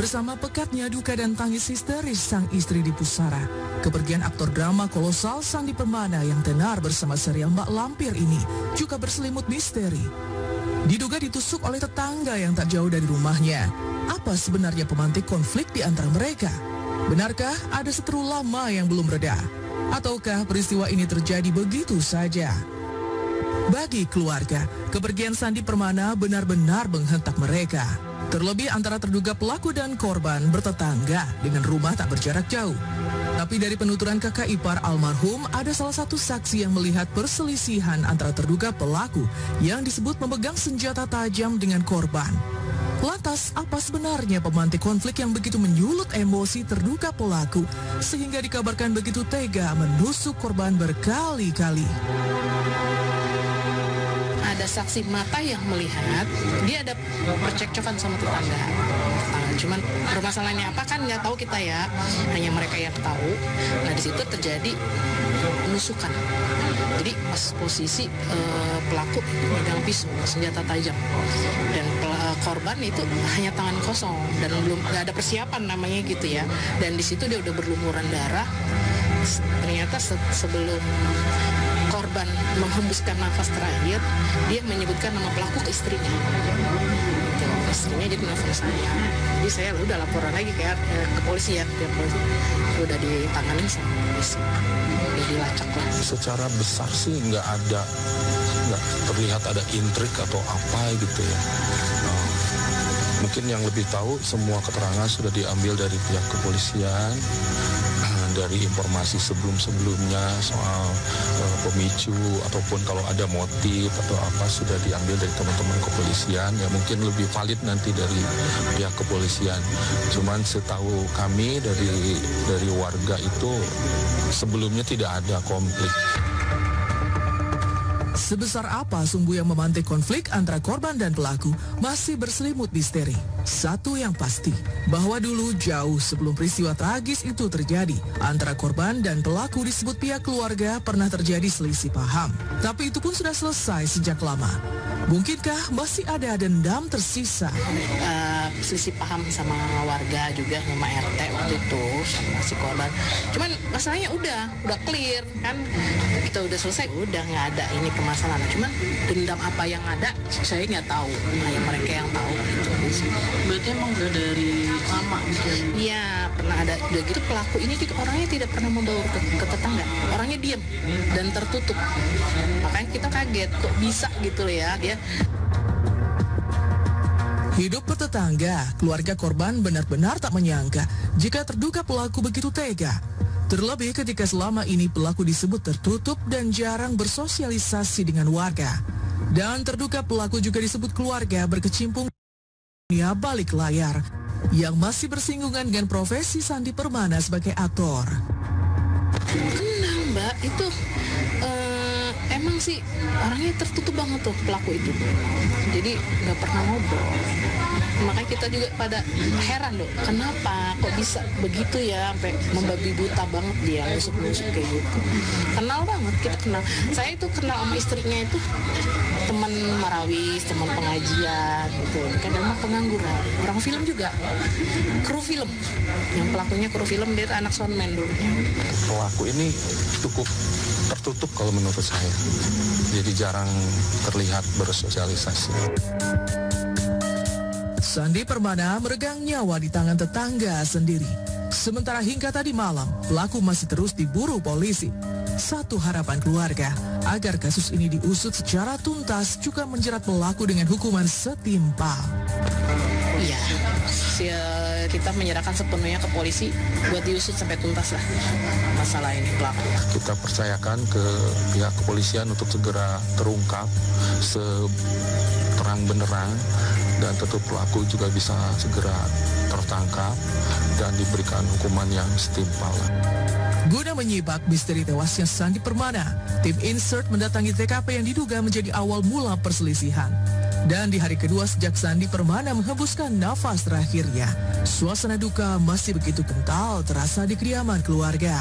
Bersama pekatnya duka dan tangis histeris sang istri di pusara, kepergian aktor drama kolosal Sandi Permana yang tenar bersama serial Mbak Lampir ini juga berselimut misteri. Diduga ditusuk oleh tetangga yang tak jauh dari rumahnya. Apa sebenarnya pemantik konflik di antara mereka? Benarkah ada seteru lama yang belum reda? Ataukah peristiwa ini terjadi begitu saja? Bagi keluarga, kepergian Sandi Permana benar-benar menghentak mereka. Terlebih antara terduga pelaku dan korban bertetangga dengan rumah tak berjarak jauh. Tapi dari penuturan kakak ipar almarhum, ada salah satu saksi yang melihat perselisihan antara terduga pelaku yang disebut memegang senjata tajam dengan korban. Lantas, apa sebenarnya pemantik konflik yang begitu menyulut emosi terduga pelaku sehingga dikabarkan begitu tega menusuk korban berkali-kali? Ada saksi mata yang melihat dia ada percekcokan sama tetangga. Cuman permasalahannya apa kan nggak tahu kita ya, hanya mereka yang tahu. Nah di situ terjadi penusukan. Jadi pas posisi pelaku megang pisau, senjata tajam, dan korban itu hanya tangan kosong dan belum nggak ada persiapan namanya gitu ya. Dan di situ dia udah berlumuran darah. Ternyata sebelum korban menghembuskan nafas terakhir, dia menyebutkan nama pelaku ke istrinya. Istrinya jadi nelfon saya. Jadi saya udah laporan lagi ke kepolisian. Udah ditanganin sama polisi. Udah dilacak lah. Secara besar sih nggak terlihat ada intrik atau apa gitu ya. Mungkin yang lebih tahu semua keterangan sudah diambil dari pihak kepolisian, dari informasi sebelum-sebelumnya soal pemicu ataupun kalau ada motif atau apa sudah diambil dari teman-teman kepolisian, ya mungkin lebih valid nanti dari pihak kepolisian. Cuman setahu kami dari warga itu sebelumnya tidak ada konflik. Sebesar apa sumbu yang memantik konflik antara korban dan pelaku masih berselimut misteri. Satu yang pasti, bahwa dulu jauh sebelum peristiwa tragis itu terjadi, antara korban dan pelaku disebut pihak keluarga pernah terjadi selisih paham. Tapi itu pun sudah selesai sejak lama. Mungkinkah masih ada dendam tersisa? Selisih paham sama warga juga, sama RT waktu itu, sama si korban. Cuman masalahnya udah clear kan, kita udah selesai, udah nggak ada ini permasalahan. Cuman dendam apa yang ada, saya nggak tahu. Hanya mereka yang tahu. Gitu. Berarti emang udah dari lama gitu? Iya, pernah ada. Udah gitu pelaku ini orangnya tidak pernah membawa ke tetangga. Orangnya diam dan tertutup. Makanya kita kaget, kok bisa gitu loh ya. Dia hidup bertetangga, keluarga korban benar-benar tak menyangka jika terduga pelaku begitu tega. Terlebih ketika selama ini pelaku disebut tertutup dan jarang bersosialisasi dengan warga. Dan terduga pelaku juga disebut keluarga berkecimpung dunia balik layar yang masih bersinggungan dengan profesi Sandi Permana sebagai aktor. Kenal Mbak, itu emang sih orangnya tertutup banget tuh pelaku itu. Jadi nggak pernah ngobrol. Makanya kita juga pada heran loh, kenapa kok bisa begitu ya, sampai membabi buta banget dia nusuk-nusuk kayak gitu. Kenal banget, kita kenal. Saya itu kenal sama istrinya itu teman marawis, teman pengajian gitu. Kadang mah pengangguran. Orang film juga, kru film. Yang pelakunya kru film, dia anak soundman dulu. Pelaku ini cukup tertutup kalau menurut saya. Jadi jarang terlihat bersosialisasi. Sandi Permana meregang nyawa di tangan tetangga sendiri. Sementara hingga tadi malam, pelaku masih terus diburu polisi. Satu harapan keluarga, agar kasus ini diusut secara tuntas juga menjerat pelaku dengan hukuman setimpal. Iya, kita menyerahkan sepenuhnya ke polisi buat diusut sampai tuntas lah masalah ini pelaku. Kita percayakan ke pihak kepolisian untuk segera terungkap seterang benderang dan tentu pelaku juga bisa segera tertangkap dan diberikan hukuman yang setimpal. Guna menyibak misteri tewasnya Sandi Permana, tim Insert mendatangi TKP yang diduga menjadi awal mula perselisihan. Dan di hari kedua sejak Sandi Permana menghembuskan nafas terakhirnya, suasana duka masih begitu kental terasa di kediaman keluarga.